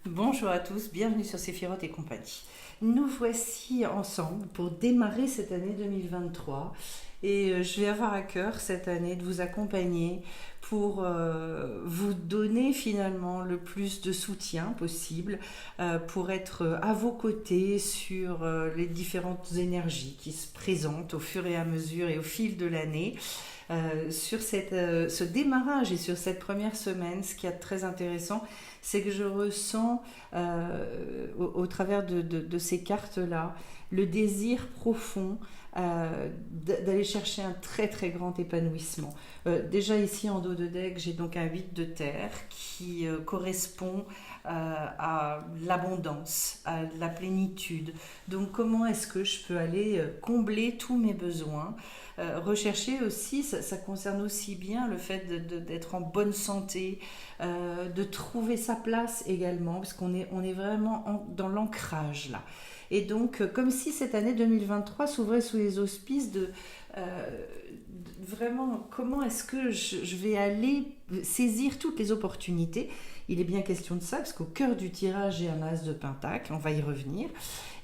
Bonjour à tous, bienvenue sur Séphiroth et compagnie. Nous voici ensemble pour démarrer cette année 2023 et je vais avoir à cœur cette année de vous accompagner pour vous donner finalement le plus de soutien possible pour être à vos côtés sur les différentes énergies qui se présentent au fur et à mesure et au fil de l'année. Sur ce démarrage et sur cette première semaine, ce qui est très intéressant, c'est que je ressens au travers de ces cartes-là le désir profond d'aller chercher un très très grand épanouissement. Déjà ici en dos de deck, j'ai donc un 8 de terre qui correspond à l'abondance, à la plénitude. Donc comment est-ce que je peux aller combler tous mes besoins, rechercher aussi, ça concerne aussi bien le fait d'être en bonne santé, de trouver sa place également, parce qu'on est vraiment dans l'ancrage là. Et donc, comme si cette année 2023 s'ouvrait sous les auspices vraiment comment est-ce que je vais aller saisir toutes les opportunités. Il est bien question de ça, parce qu'au cœur du tirage, j'ai un as de pentacle, on va y revenir.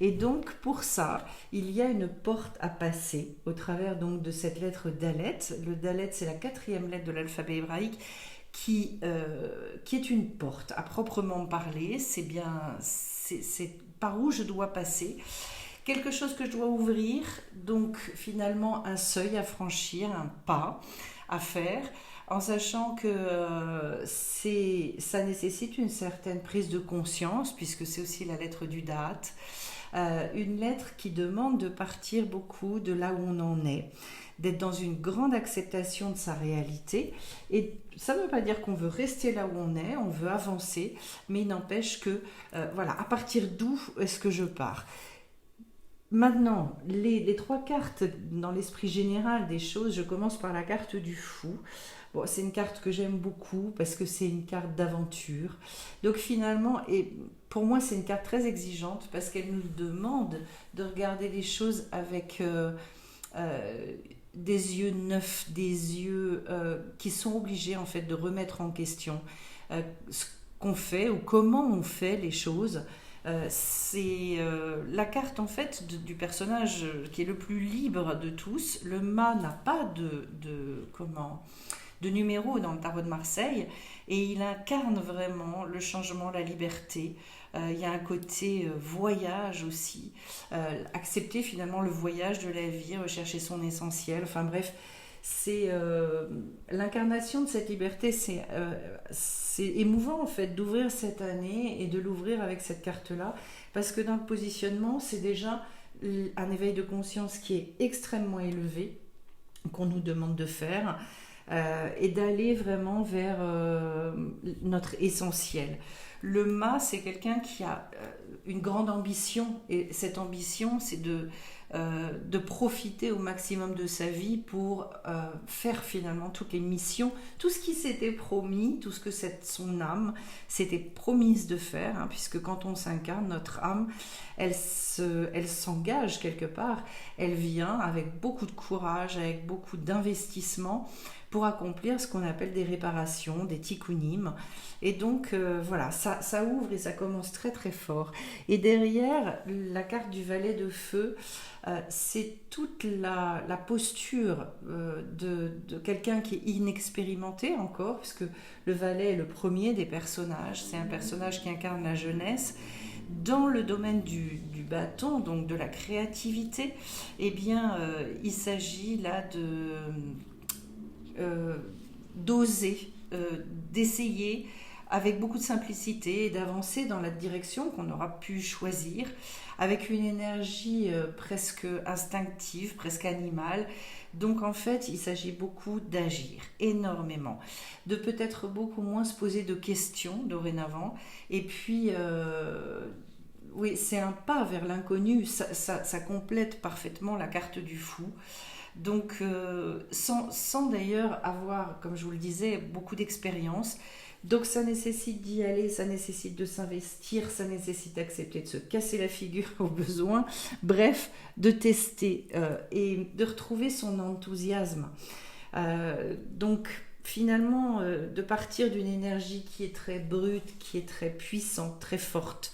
Et donc, pour ça, il y a une porte à passer au travers donc de cette lettre Dalet. Le Dalet, c'est la 4e lettre de l'alphabet hébraïque qui est une porte à proprement parler. C'est par où je dois passer, quelque chose que je dois ouvrir, donc finalement un seuil à franchir, un pas à faire, en sachant que ça nécessite une certaine prise de conscience, puisque c'est aussi la lettre du date, une lettre qui demande de partir beaucoup de là où on en est, d'être dans une grande acceptation de sa réalité. Et ça ne veut pas dire qu'on veut rester là où on est, on veut avancer, mais il n'empêche que, voilà, à partir d'où est-ce que je pars? Maintenant, les trois cartes dans l'esprit général des choses, je commence par la carte du fou. Bon, c'est une carte que j'aime beaucoup parce que c'est une carte d'aventure. Donc finalement, et pour moi c'est une carte très exigeante parce qu'elle nous demande de regarder les choses avec euh, des yeux neufs, des yeux qui sont obligés en fait de remettre en question ce qu'on fait ou comment on fait les choses. C'est la carte en fait du personnage qui est le plus libre de tous. Le mât n'a pas de numéro dans le tarot de Marseille et il incarne vraiment le changement, la liberté. Il y a un côté voyage aussi, accepter finalement le voyage de la vie, rechercher son essentiel. Enfin bref, c'est l'incarnation de cette liberté. C'est émouvant en fait d'ouvrir cette année et de l'ouvrir avec cette carte-là, parce que dans le positionnement, c'est déjà un éveil de conscience qui est extrêmement élevé, qu'on nous demande de faire, et d'aller vraiment vers notre essentiel. Le mât, c'est quelqu'un qui a une grande ambition, et cette ambition, c'est de profiter au maximum de sa vie pour faire finalement toutes les missions, tout ce qui s'était promis, tout ce que son âme s'était promise de faire, hein, puisque quand on s'incarne, notre âme, elle s'engage quelque part, elle vient avec beaucoup de courage, avec beaucoup d'investissement pour accomplir ce qu'on appelle des réparations, des tikkunim. Et donc voilà, ça ouvre et ça commence très très fort. Et derrière, la carte du valet de feu, c'est toute la posture de quelqu'un qui est inexpérimenté encore, puisque le valet est le premier des personnages, c'est un personnage qui incarne la jeunesse. Dans le domaine du bâton, donc de la créativité, eh bien, il s'agit là d'oser, d'essayer avec beaucoup de simplicité et d'avancer dans la direction qu'on aura pu choisir, avec une énergie presque instinctive, presque animale. Donc en fait, il s'agit beaucoup d'agir énormément, de peut-être beaucoup moins se poser de questions dorénavant, et puis oui, c'est un pas vers l'inconnu, ça complète parfaitement la carte du fou. Donc, sans d'ailleurs avoir, comme je vous le disais, beaucoup d'expérience. Donc, ça nécessite d'y aller, ça nécessite de s'investir, ça nécessite d'accepter de se casser la figure au besoin. Bref, de tester et de retrouver son enthousiasme. Donc, finalement de partir d'une énergie qui est très brute, qui est très puissante, très forte.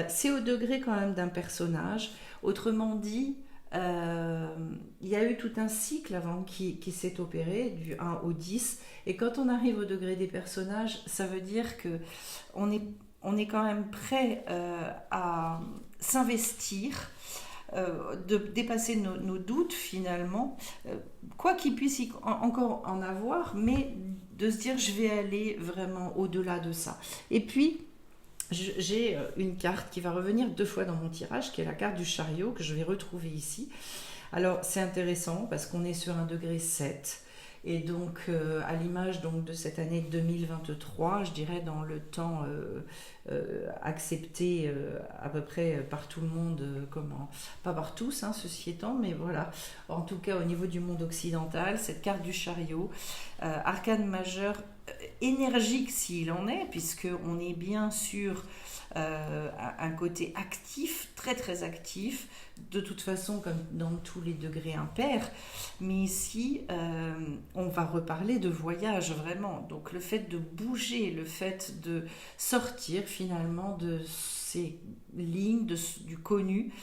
C'est au degré quand même d'un personnage. Autrement dit, il y a eu tout un cycle avant qui s'est opéré, du 1 au 10. Et quand on arrive au degré des personnages, ça veut dire que on est quand même prêt à s'investir, de dépasser nos doutes finalement, quoi qu'il puisse encore en avoir, mais de se dire je vais aller vraiment au-delà de ça. Et puis, j'ai une carte qui va revenir 2 fois dans mon tirage, qui est la carte du chariot, que je vais retrouver ici. Alors, c'est intéressant parce qu'on est sur un degré 7. Et donc, à l'image donc, de cette année 2023, je dirais dans le temps accepté à peu près par tout le monde, pas par tous, hein, ceci étant, mais voilà, en tout cas au niveau du monde occidental, cette carte du chariot, arcane majeur, énergique s'il en est, puisqu'on est bien sûr un côté actif, très très actif, de toute façon comme dans tous les degrés impairs, mais ici on va reparler de voyage vraiment, donc le fait de bouger, le fait de sortir finalement de ces lignes, du connu,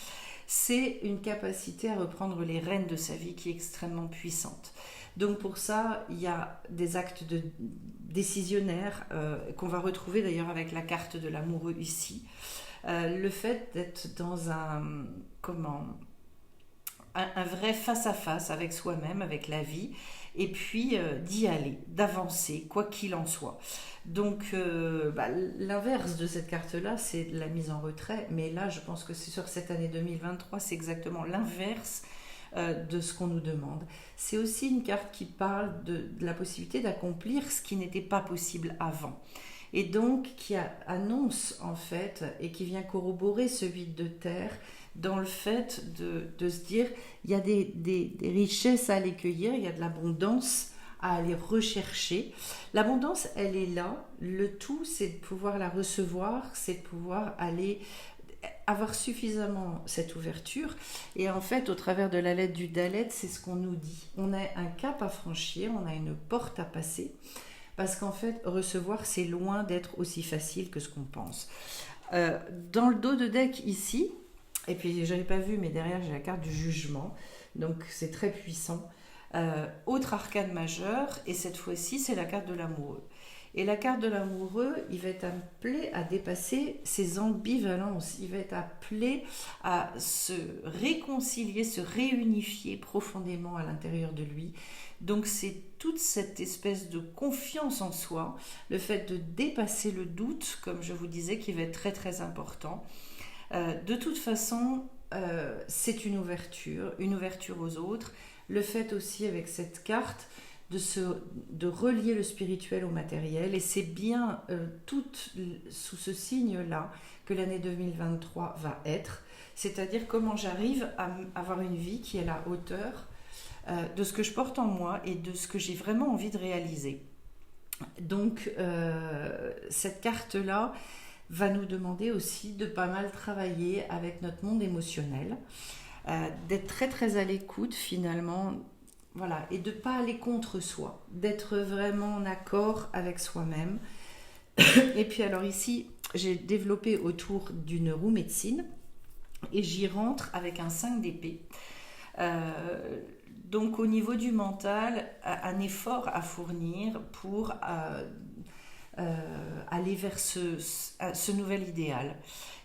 c'est une capacité à reprendre les rênes de sa vie qui est extrêmement puissante. Donc pour ça, il y a des actes décisionnaires qu'on va retrouver d'ailleurs avec la carte de l'amoureux ici. Le fait d'être dans un vrai face-à-face avec soi-même, avec la vie, et puis d'y aller, d'avancer, quoi qu'il en soit. Donc l'inverse de cette carte-là, c'est la mise en retrait, mais là je pense que c'est sur cette année 2023, c'est exactement l'inverse de ce qu'on nous demande. C'est aussi une carte qui parle de la possibilité d'accomplir ce qui n'était pas possible avant. Et donc qui annonce en fait et qui vient corroborer ce vide de terre dans le fait de se dire il y a des richesses à aller cueillir, il y a de l'abondance à aller rechercher. L'abondance, elle est là. Le tout, c'est de pouvoir la recevoir, c'est de pouvoir aller avoir suffisamment cette ouverture. Et en fait, au travers de la lettre du Dalet, c'est ce qu'on nous dit. On a un cap à franchir, on a une porte à passer, parce qu'en fait, recevoir, c'est loin d'être aussi facile que ce qu'on pense. Dans le dos de deck ici, et puis je n'avais pas vu, mais derrière j'ai la carte du jugement, donc c'est très puissant. Autre arcane majeur, et cette fois-ci c'est la carte de l'amoureux. Et la carte de l'amoureux, il va être appelé à dépasser ses ambivalences, il va être appelé à se réconcilier, se réunifier profondément à l'intérieur de lui. Donc c'est toute cette espèce de confiance en soi, le fait de dépasser le doute, comme je vous disais, qui va être très très important. De toute façon, c'est une ouverture aux autres. Le fait aussi avec cette carte de relier le spirituel au matériel, et c'est bien tout sous ce signe-là que l'année 2023 va être, c'est-à-dire comment j'arrive à avoir une vie qui est à la hauteur de ce que je porte en moi et de ce que j'ai vraiment envie de réaliser. Donc cette carte-là va nous demander aussi de pas mal travailler avec notre monde émotionnel, d'être très très à l'écoute finalement, voilà, et de ne pas aller contre soi, d'être vraiment en accord avec soi-même. Et puis alors ici, j'ai développé autour d'une roue médecine et j'y rentre avec un 5 d'épée. Donc au niveau du mental, un effort à fournir pour aller vers ce nouvel idéal.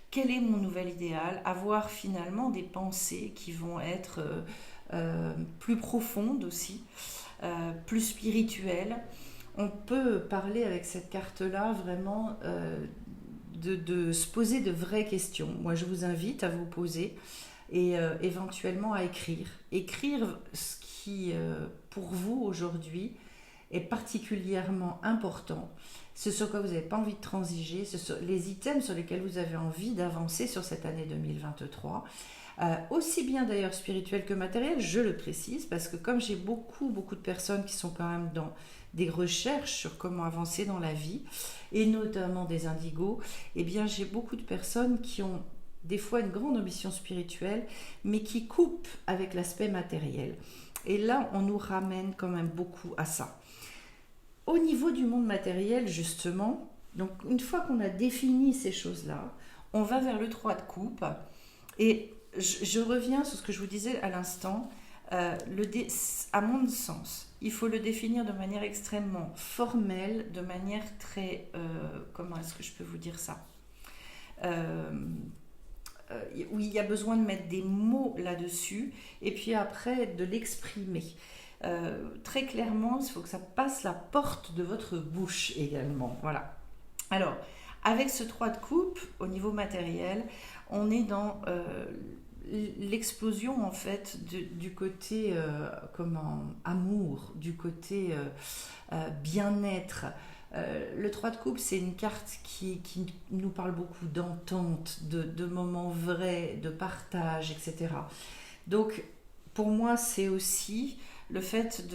Quel est mon nouvel idéal ? Avoir finalement des pensées qui vont être plus profondes aussi, plus spirituelles. On peut parler avec cette carte-là vraiment de se poser de vraies questions. Moi, je vous invite à vous poser et éventuellement à écrire. Écrire ce qui, pour vous, aujourd'hui, est particulièrement important, ce sur quoi vous n'avez pas envie de transiger, les items sur lesquels vous avez envie d'avancer sur cette année 2023, aussi bien d'ailleurs spirituel que matériel, je le précise, parce que comme j'ai beaucoup de personnes qui sont quand même dans des recherches sur comment avancer dans la vie, et notamment des indigos, eh bien j'ai beaucoup de personnes qui ont des fois une grande ambition spirituelle, mais qui coupent avec l'aspect matériel. Et là, on nous ramène quand même beaucoup à ça. Au niveau du monde matériel, justement, donc une fois qu'on a défini ces choses-là, on va vers le 3 de coupe. Et je reviens sur ce que je vous disais à l'instant. À mon sens, il faut le définir de manière extrêmement formelle, de manière très... comment est-ce que je peux vous dire ça? Euh, oui, il y a besoin de mettre des mots là-dessus et puis après de l'exprimer. Très clairement, il faut que ça passe la porte de votre bouche également. Voilà. Alors, avec ce 3 de coupe, au niveau matériel, on est dans l'explosion en fait du côté comment, amour, du côté bien-être. Le 3 de coupe, c'est une carte qui nous parle beaucoup d'entente, de moments vrais, de partage, etc. Donc, pour moi, c'est aussi le fait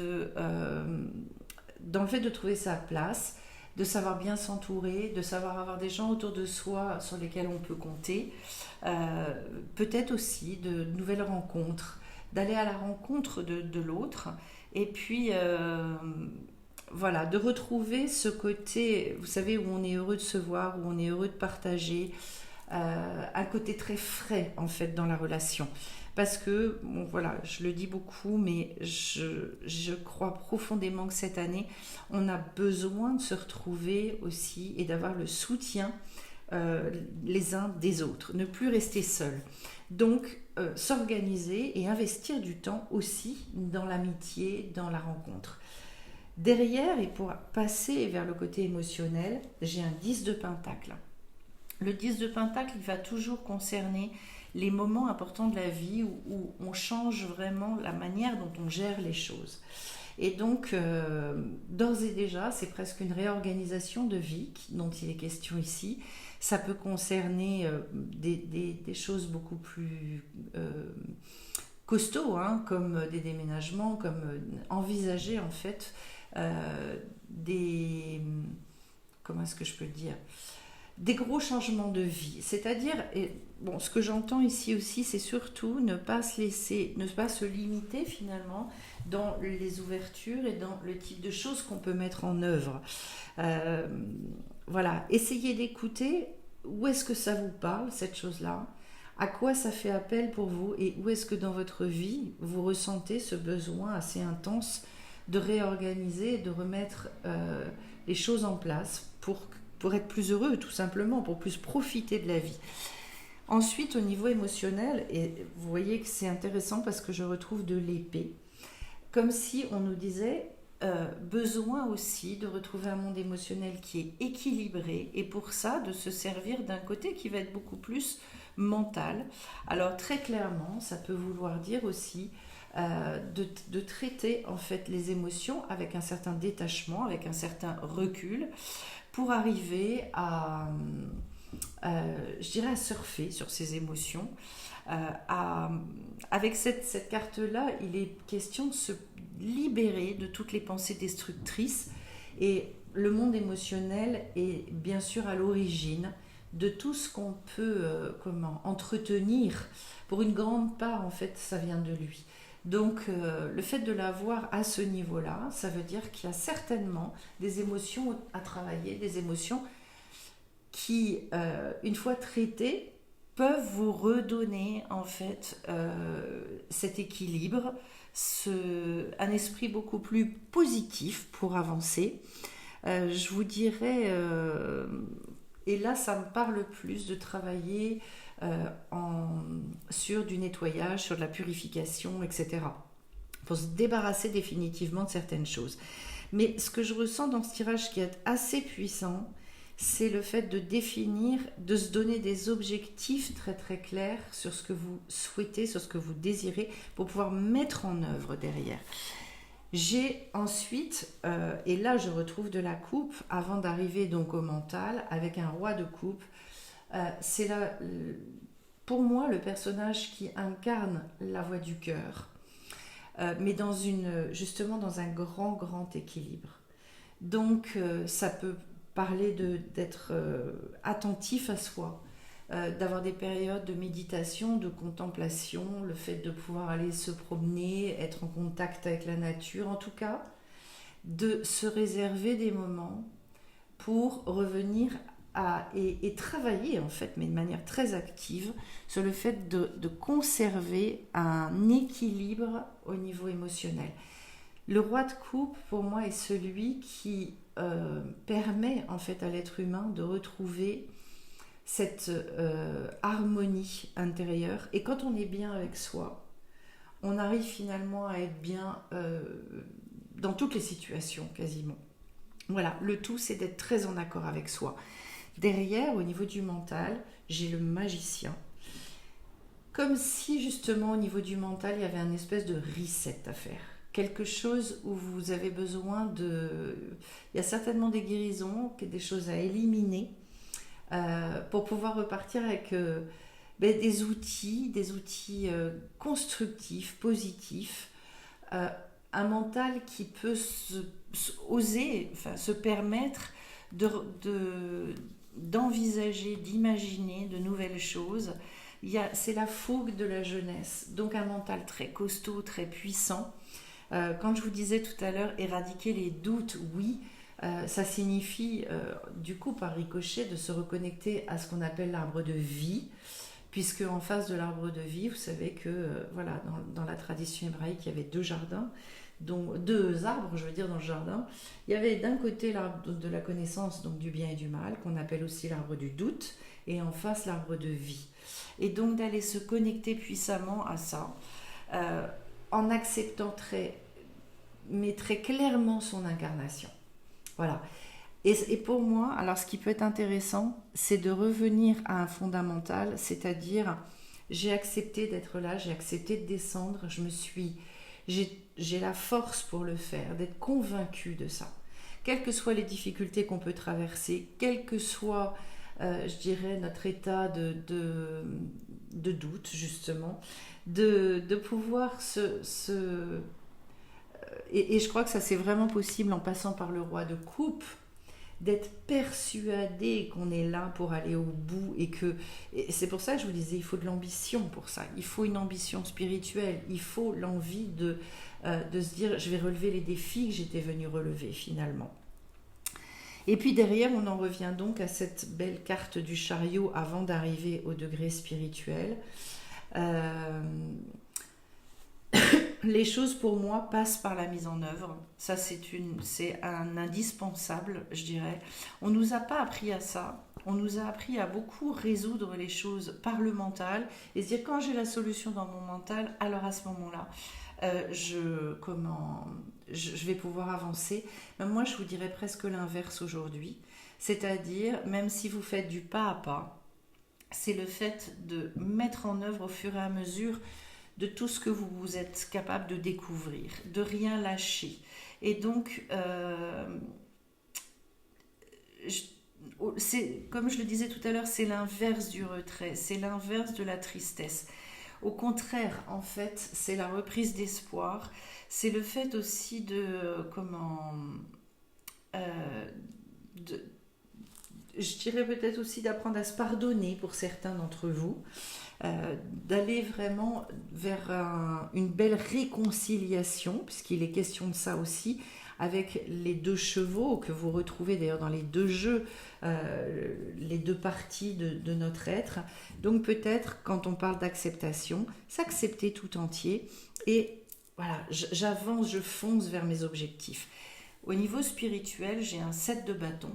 dans le fait de trouver sa place, de savoir bien s'entourer, de savoir avoir des gens autour de soi sur lesquels on peut compter, peut-être aussi de nouvelles rencontres, d'aller à la rencontre de l'autre, et puis voilà, de retrouver ce côté, vous savez, où on est heureux de se voir, où on est heureux de partager, un côté très frais en fait dans la relation. Parce que, bon voilà, je le dis beaucoup, mais je crois profondément que cette année, on a besoin de se retrouver aussi et d'avoir le soutien les uns des autres, ne plus rester seul. Donc, s'organiser et investir du temps aussi dans l'amitié, dans la rencontre. Derrière, et pour passer vers le côté émotionnel, j'ai un 10 de pentacle. Le 10 de pentacle, il va toujours concerner les moments importants de la vie où on change vraiment la manière dont on gère les choses. Et donc, d'ores et déjà, c'est presque une réorganisation de vie dont il est question ici. Ça peut concerner des choses beaucoup plus costauds, hein, comme des déménagements, comme envisager en fait des... Comment est-ce que je peux le dire, des gros changements de vie. C'est-à-dire, et bon, ce que j'entends ici aussi, c'est surtout ne pas se laisser, ne pas se limiter finalement dans les ouvertures et dans le type de choses qu'on peut mettre en œuvre. Euh, voilà, essayez d'écouter où est-ce que ça vous parle, cette chose-là, à quoi ça fait appel pour vous et où est-ce que dans votre vie vous ressentez ce besoin assez intense de réorganiser, de remettre les choses en place pour être plus heureux, tout simplement, pour plus profiter de la vie. Ensuite, au niveau émotionnel, et vous voyez que c'est intéressant parce que je retrouve de l'épée, comme si on nous disait besoin aussi de retrouver un monde émotionnel qui est équilibré, et pour ça, de se servir d'un côté qui va être beaucoup plus mental. Alors très clairement, ça peut vouloir dire aussi de traiter en fait les émotions avec un certain détachement, avec un certain recul, pour arriver je dirais, à surfer sur ces émotions. Avec cette carte-là, il est question de se libérer de toutes les pensées destructrices. Et le monde émotionnel est bien sûr à l'origine de tout ce qu'on peut entretenir. Pour une grande part, en fait, ça vient de lui. Donc, le fait de l'avoir à ce niveau-là, ça veut dire qu'il y a certainement des émotions à travailler, des émotions qui, une fois traitées, peuvent vous redonner en fait cet équilibre, un esprit beaucoup plus positif pour avancer. Je vous dirais, et là ça me parle plus de travailler sur du nettoyage, sur de la purification, etc. Pour se débarrasser définitivement de certaines choses. Mais ce que je ressens dans ce tirage qui est assez puissant, c'est le fait de définir, de se donner des objectifs très très clairs sur ce que vous souhaitez, sur ce que vous désirez, pour pouvoir mettre en œuvre derrière. J'ai ensuite, et là je retrouve de la coupe, avant d'arriver donc au mental, avec un roi de coupe. C'est là, pour moi, le personnage qui incarne la voix du cœur, mais justement dans un grand équilibre. Donc ça peut parler d'être attentif à soi, d'avoir des périodes de méditation, de contemplation, le fait de pouvoir aller se promener, être en contact avec la nature en tout cas, de se réserver des moments pour revenir et travailler en fait, mais de manière très active, sur le fait de conserver un équilibre au niveau émotionnel. Le roi de coupe, pour moi, est celui qui permet en fait à l'être humain de retrouver cette harmonie intérieure. Et quand on est bien avec soi, on arrive finalement à être bien dans toutes les situations quasiment. Voilà, le tout c'est d'être très en accord avec soi. Derrière, au niveau du mental, j'ai le magicien. Comme si justement au niveau du mental, il y avait un espèce de reset à faire. Quelque chose où vous avez besoin de... Il y a certainement des guérisons, des choses à éliminer pour pouvoir repartir avec des outils constructifs, positifs, un mental qui peut oser, enfin, se permettre d'envisager, d'imaginer de nouvelles choses. C'est la fougue de la jeunesse, donc un mental très costaud, très puissant. Quand je vous disais tout à l'heure, éradiquer les doutes, oui, ça signifie du coup par ricochet de se reconnecter à ce qu'on appelle l'arbre de vie, puisque en face de l'arbre de vie, vous savez que voilà, dans la tradition hébraïque, il y avait deux arbres, je veux dire, dans le jardin. Il y avait d'un côté l'arbre de la connaissance, donc du bien et du mal, qu'on appelle aussi l'arbre du doute, et en face l'arbre de vie. Et donc d'aller se connecter puissamment à ça, en acceptant mais très clairement son incarnation. Voilà. Et pour moi, alors ce qui peut être intéressant, c'est de revenir à un fondamental, c'est-à-dire j'ai accepté d'être là, j'ai accepté de descendre, j'ai la force pour le faire, d'être convaincue de ça. Quelles que soient les difficultés qu'on peut traverser, quel que soit, je dirais, notre état de doute, justement, de pouvoir et je crois que ça c'est vraiment possible en passant par le roi de coupe, d'être persuadé qu'on est là pour aller au bout et c'est pour ça que je vous disais, il faut de l'ambition pour ça, il faut une ambition spirituelle, il faut l'envie de se dire je vais relever les défis que j'étais venu relever finalement. Et puis derrière, on en revient donc à cette belle carte du chariot avant d'arriver au degré spirituel. Les choses pour moi passent par la mise en œuvre. Ça c'est un indispensable, je dirais. On nous a pas appris à ça. On nous a appris à beaucoup résoudre les choses par le mental et se dire quand j'ai la solution dans mon mental, alors à ce moment-là, je vais pouvoir avancer. Mais moi, je vous dirais presque l'inverse aujourd'hui. C'est-à-dire, même si vous faites du pas à pas, c'est le fait de mettre en œuvre au fur et à mesure de tout ce que vous êtes capable de découvrir, de rien lâcher. Et donc, comme je le disais tout à l'heure, c'est l'inverse du retrait, c'est l'inverse de la tristesse. Au contraire, en fait, c'est la reprise d'espoir, c'est le fait aussi je dirais peut-être aussi d'apprendre à se pardonner pour certains d'entre vous, d'aller vraiment vers une belle réconciliation, puisqu'il est question de ça aussi, avec les deux chevaux que vous retrouvez d'ailleurs dans les deux jeux, les deux parties de notre être. Donc peut-être, quand on parle d'acceptation, s'accepter tout entier et voilà, j'avance, je fonce vers mes objectifs. Au niveau spirituel, j'ai un 7 de bâton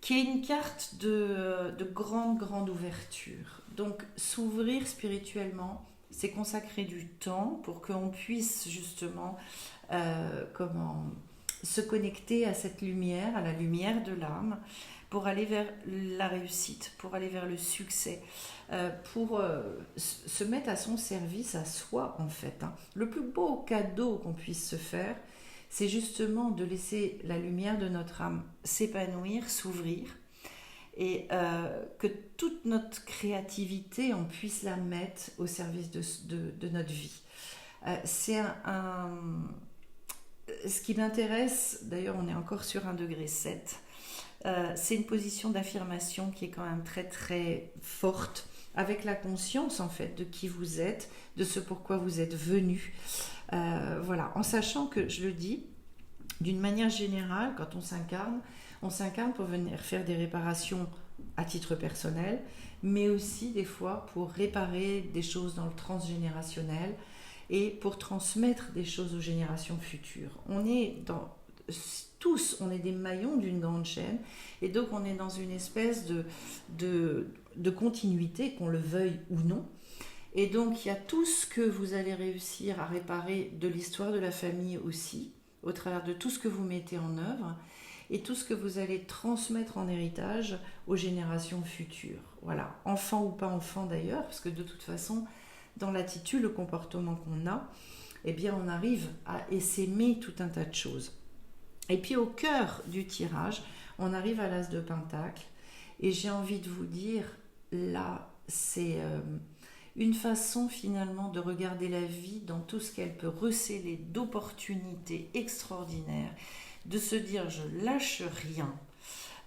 qui est une carte de grande ouverture. Donc s'ouvrir spirituellement, c'est consacrer du temps pour qu'on puisse justement se connecter à cette lumière, à la lumière de l'âme, pour aller vers la réussite, pour aller vers le succès, pour se mettre à son service, à soi en fait. Le plus beau cadeau qu'on puisse se faire, c'est justement de laisser la lumière de notre âme s'épanouir, s'ouvrir, et que toute notre créativité, on puisse la mettre au service de notre vie. C'est ce qui m'intéresse, d'ailleurs on est encore sur un degré 7, c'est une position d'affirmation qui est quand même très très forte, avec la conscience en fait de qui vous êtes, de ce pourquoi vous êtes venu. Voilà, en sachant que, je le dis, D'une manière générale, quand on s'incarne pour venir faire des réparations à titre personnel, mais aussi des fois pour réparer des choses dans le transgénérationnel et pour transmettre des choses aux générations futures. Tous, on est des maillons d'une grande chaîne, et donc on est dans une espèce de continuité, qu'on le veuille ou non. Et donc il y a tout ce que vous allez réussir à réparer de l'histoire de la famille aussi, au travers de tout ce que vous mettez en œuvre, et tout ce que vous allez transmettre en héritage aux générations futures. Voilà, enfants ou pas enfants d'ailleurs, parce que de toute façon, dans l'attitude, le comportement qu'on a, eh bien on arrive à essaimer tout un tas de choses. Et puis au cœur du tirage, on arrive à l'as de Pentacle, et j'ai envie de vous dire, là, c'est une façon finalement de regarder la vie dans tout ce qu'elle peut recéler d'opportunités extraordinaires, de se dire je lâche rien.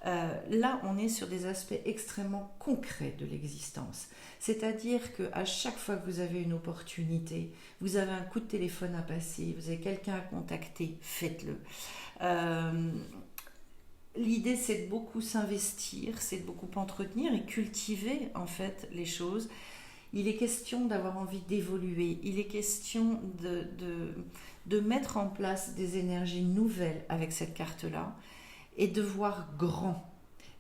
Là, on est sur des aspects extrêmement concrets de l'existence. C'est-à-dire qu'à chaque fois que vous avez une opportunité, vous avez un coup de téléphone à passer, vous avez quelqu'un à contacter, faites-le. L'idée, c'est de beaucoup s'investir, c'est de beaucoup entretenir et cultiver en fait les choses. Il est question d'avoir envie d'évoluer, il est question de mettre en place des énergies nouvelles avec cette carte-là et de voir grand.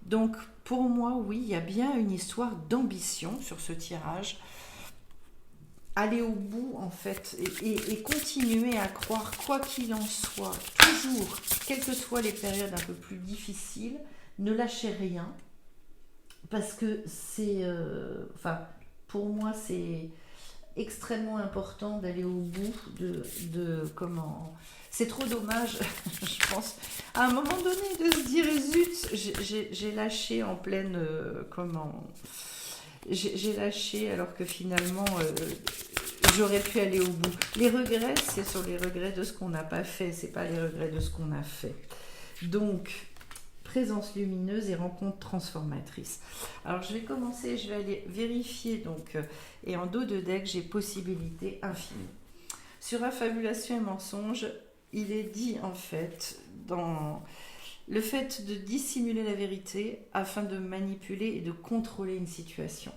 Donc pour moi, oui, il y a bien une histoire d'ambition sur ce tirage. Aller au bout en fait et continuer à croire, quoi qu'il en soit, toujours, quelles que soient les périodes un peu plus difficiles, ne lâchez rien, parce que c'est... pour moi, c'est extrêmement important d'aller au bout de comment... C'est trop dommage, je pense, à un moment donné, de se dire, zut, j'ai lâché en pleine... J'ai lâché alors que finalement, j'aurais pu aller au bout. Les regrets, c'est sur les regrets de ce qu'on n'a pas fait, c'est pas les regrets de ce qu'on a fait. Donc... présence lumineuse et rencontre transformatrice. Alors je vais commencer, je vais aller vérifier donc, et en dos de deck j'ai possibilité infinie. Sur affabulation et mensonge, il est dit en fait dans le fait de dissimuler la vérité afin de manipuler et de contrôler une situation.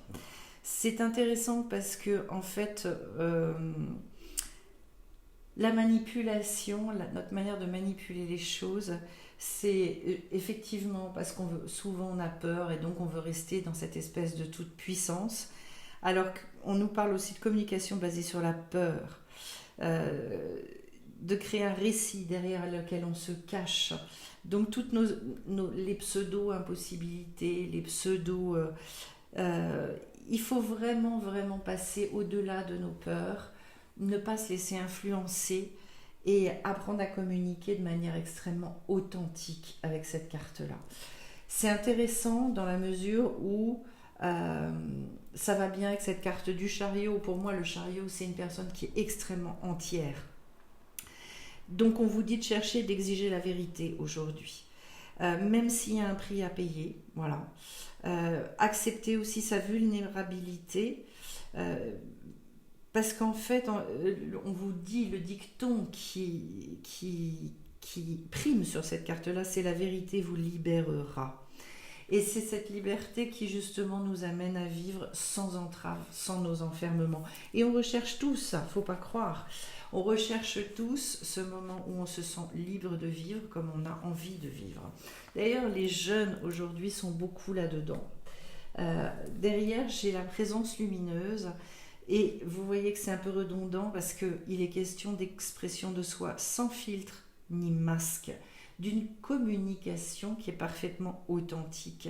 C'est intéressant parce que en fait la manipulation, notre manière de manipuler les choses, c'est effectivement parce souvent on a peur et donc on veut rester dans cette espèce de toute puissance, alors qu'on nous parle aussi de communication basée sur la peur, de créer un récit derrière lequel on se cache. Donc toutes les pseudo-impossibilités, les pseudo... il faut vraiment passer au-delà de nos peurs, ne pas se laisser influencer et apprendre à communiquer de manière extrêmement authentique avec cette carte-là. C'est intéressant dans la mesure où ça va bien avec cette carte du chariot. Pour moi, le chariot, c'est une personne qui est extrêmement entière. Donc, on vous dit de chercher, d'exiger la vérité aujourd'hui. Même s'il y a un prix à payer, voilà. Accepter aussi sa vulnérabilité, parce qu'en fait, on vous dit le dicton qui prime sur cette carte-là, c'est la vérité vous libérera. Et c'est cette liberté qui justement nous amène à vivre sans entrave, sans nos enfermements. Et on recherche tous ça, faut pas croire. On recherche tous ce moment où on se sent libre de vivre comme on a envie de vivre. D'ailleurs, les jeunes aujourd'hui sont beaucoup là-dedans. Derrière, j'ai la présence lumineuse. Et vous voyez que c'est un peu redondant parce qu'il est question d'expression de soi sans filtre ni masque, d'une communication qui est parfaitement authentique,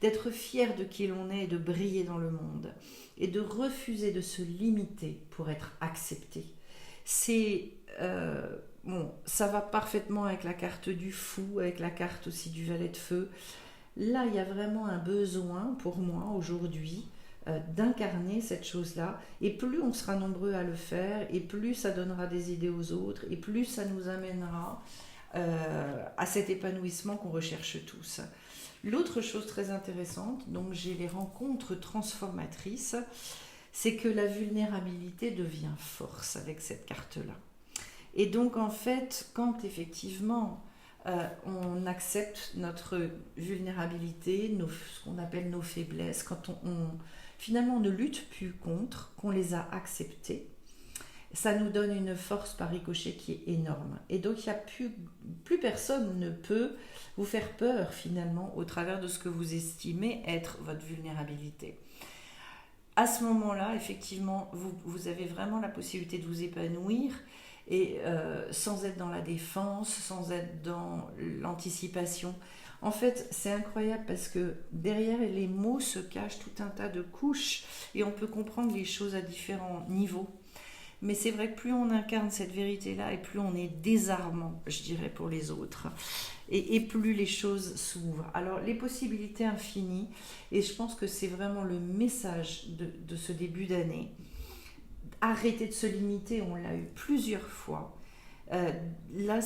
d'être fier de qui l'on est et de briller dans le monde, et de refuser de se limiter pour être accepté. C'est ça va parfaitement avec la carte du fou, avec la carte aussi du valet de feu. Là, il y a vraiment un besoin pour moi aujourd'hui d'incarner cette chose-là, et plus on sera nombreux à le faire, et plus ça donnera des idées aux autres, et plus ça nous amènera à cet épanouissement qu'on recherche tous. L'autre chose très intéressante, donc j'ai les rencontres transformatrices, c'est que la vulnérabilité devient force avec cette carte-là. Et donc, en fait, quand effectivement on accepte notre vulnérabilité, ce qu'on appelle nos faiblesses, quand finalement on ne lutte plus contre, qu'on les a acceptées, ça nous donne une force par ricochet qui est énorme. Et donc, il y a plus personne ne peut vous faire peur finalement au travers de ce que vous estimez être votre vulnérabilité. À ce moment-là, effectivement, vous avez vraiment la possibilité de vous épanouir et sans être dans la défense, sans être dans l'anticipation. En fait, c'est incroyable parce que derrière les mots se cachent tout un tas de couches et on peut comprendre les choses à différents niveaux. Mais c'est vrai que plus on incarne cette vérité-là et plus on est désarmant, je dirais, pour les autres. Et plus les choses s'ouvrent. Alors, les possibilités infinies, et je pense que c'est vraiment le message de ce début d'année. Arrêtez de se limiter, on l'a eu plusieurs fois. Là,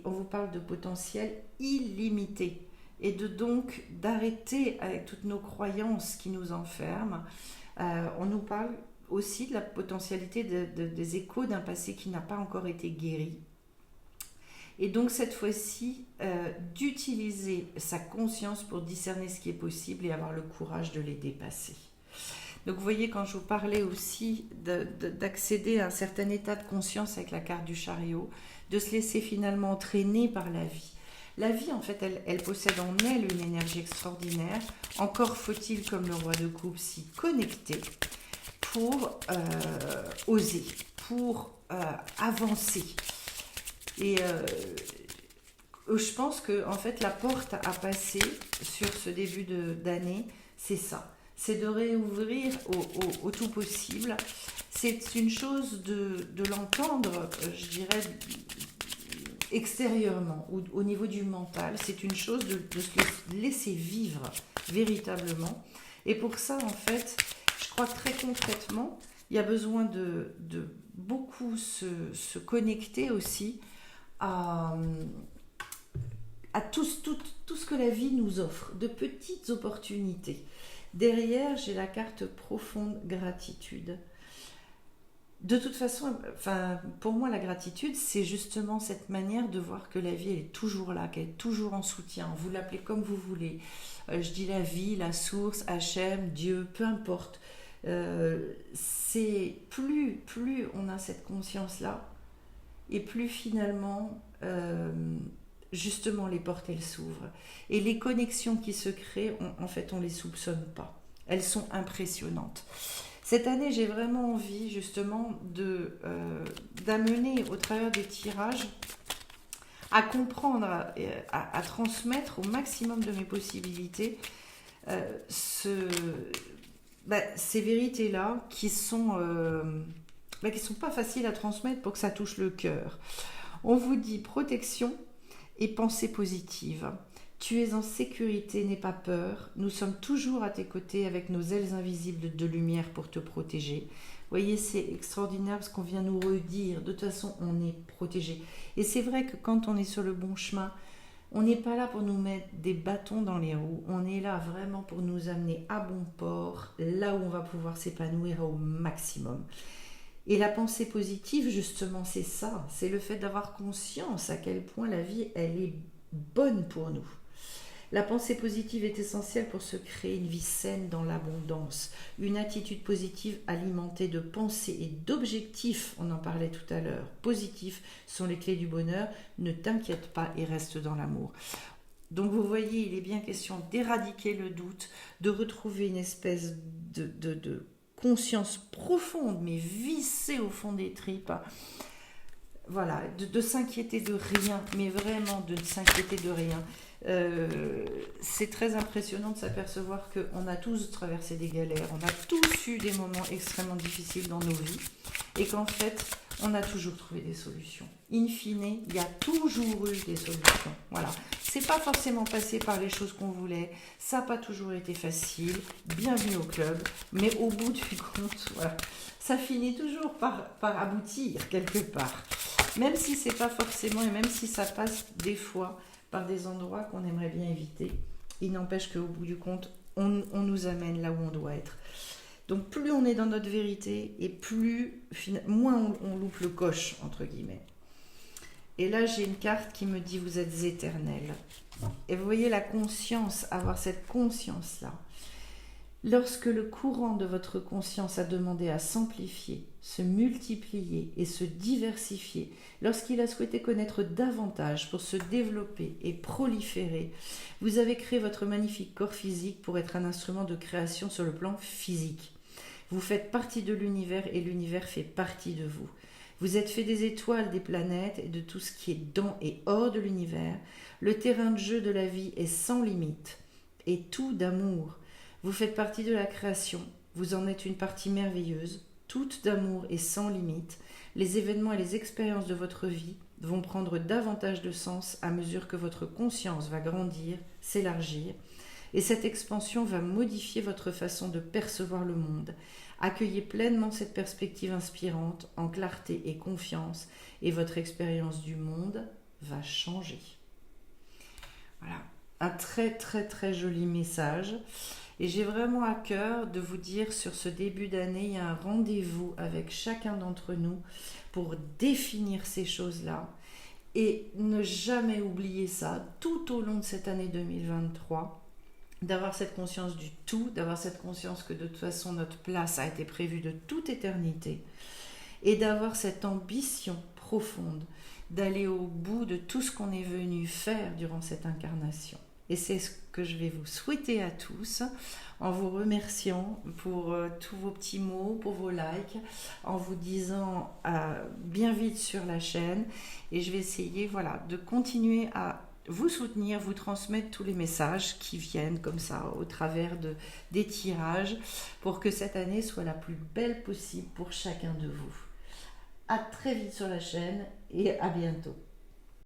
on vous parle de potentiel illimité. Et donc d'arrêter avec toutes nos croyances qui nous enferment. On nous parle aussi de la potentialité des échos d'un passé qui n'a pas encore été guéri. Et donc cette fois-ci, d'utiliser sa conscience pour discerner ce qui est possible et avoir le courage de les dépasser. Donc vous voyez, quand je vous parlais aussi d'accéder à un certain état de conscience avec la carte du chariot, de se laisser finalement entraîner par la vie. La vie, en fait, elle possède en elle une énergie extraordinaire. Encore faut-il, comme le roi de coupe, s'y connecter pour oser, pour avancer. Et je pense que en fait, la porte à passer sur ce début d'année, c'est ça. C'est de réouvrir au tout possible. C'est une chose de l'entendre, je dirais, extérieurement, ou au niveau du mental. C'est une chose de se laisser vivre véritablement. Et pour ça, en fait, je crois que très concrètement, il y a besoin de beaucoup se connecter aussi à tout ce que la vie nous offre, de petites opportunités. Derrière, j'ai la carte profonde gratitude. De toute façon, pour moi, la gratitude, c'est justement cette manière de voir que la vie, elle est toujours là, qu'elle est toujours en soutien. Vous l'appelez comme vous voulez. Je dis la vie, la source, Hachem, Dieu, peu importe. C'est plus on a cette conscience-là, et plus finalement, justement, les portes, elles s'ouvrent. Et les connexions qui se créent, en fait, on ne les soupçonne pas. Elles sont impressionnantes. Cette année, j'ai vraiment envie, justement, d'amener au travers des tirages à comprendre, à transmettre au maximum de mes possibilités ces vérités-là qui sont pas faciles à transmettre pour que ça touche le cœur. On vous dit protection et pensée positive. Tu es en sécurité, n'aie pas peur. Nous sommes toujours à tes côtés avec nos ailes invisibles de lumière pour te protéger. Vous voyez, c'est extraordinaire parce qu'on vient nous redire. De toute façon, on est protégé. Et c'est vrai que quand on est sur le bon chemin, on n'est pas là pour nous mettre des bâtons dans les roues. On est là vraiment pour nous amener à bon port, là où on va pouvoir s'épanouir au maximum. Et la pensée positive, justement, c'est ça. C'est le fait d'avoir conscience à quel point la vie, elle est bonne pour nous. La pensée positive est essentielle pour se créer une vie saine dans l'abondance. Une attitude positive alimentée de pensées et d'objectifs, on en parlait tout à l'heure, positifs sont les clés du bonheur. Ne t'inquiète pas et reste dans l'amour. Donc vous voyez, il est bien question d'éradiquer le doute, de retrouver une espèce de conscience profonde, mais vissée au fond des tripes. Voilà, de s'inquiéter de rien, mais vraiment de s'inquiéter de rien. C'est très impressionnant de s'apercevoir qu'on a tous traversé des galères, on a tous eu des moments extrêmement difficiles dans nos vies et qu'en fait, on a toujours trouvé des solutions. In fine, il y a toujours eu des solutions. Voilà. C'est pas forcément passé par les choses qu'on voulait, ça n'a pas toujours été facile, bienvenue au club, mais au bout du compte, voilà, ça finit toujours par aboutir quelque part. Même si c'est pas forcément, et même si ça passe des fois par des endroits qu'on aimerait bien éviter, il n'empêche qu'au bout du compte, on nous amène là où on doit être. Donc plus on est dans notre vérité et moins on loupe le coche, entre guillemets. Et là, j'ai une carte qui me dit vous êtes éternel. Et vous voyez la conscience, avoir cette conscience-là. Lorsque le courant de votre conscience a demandé à s'amplifier, se multiplier et se diversifier, lorsqu'il a souhaité connaître davantage pour se développer et proliférer, vous avez créé votre magnifique corps physique pour être un instrument de création sur le plan physique. Vous faites partie de l'univers et l'univers fait partie de vous. Vous êtes fait des étoiles, des planètes et de tout ce qui est dans et hors de l'univers. Le terrain de jeu de la vie est sans limite et tout d'amour. Vous faites partie de la création, vous en êtes une partie merveilleuse, toute d'amour et sans limite. Les événements et les expériences de votre vie vont prendre davantage de sens à mesure que votre conscience va grandir, s'élargir. Et cette expansion va modifier votre façon de percevoir le monde. Accueillez pleinement cette perspective inspirante en clarté et confiance et votre expérience du monde va changer. Voilà, un très très très joli message. Et j'ai vraiment à cœur de vous dire sur ce début d'année, il y a un rendez-vous avec chacun d'entre nous pour définir ces choses-là et ne jamais oublier ça tout au long de cette année 2023, d'avoir cette conscience du tout, d'avoir cette conscience que de toute façon notre place a été prévue de toute éternité et d'avoir cette ambition profonde d'aller au bout de tout ce qu'on est venu faire durant cette incarnation. Et c'est ce que je vais vous souhaiter à tous, en vous remerciant pour tous vos petits mots, pour vos likes, en vous disant bien vite sur la chaîne. Et je vais essayer de continuer à vous soutenir, vous transmettre tous les messages qui viennent comme ça au travers des tirages pour que cette année soit la plus belle possible pour chacun de vous. À très vite sur la chaîne et à bientôt.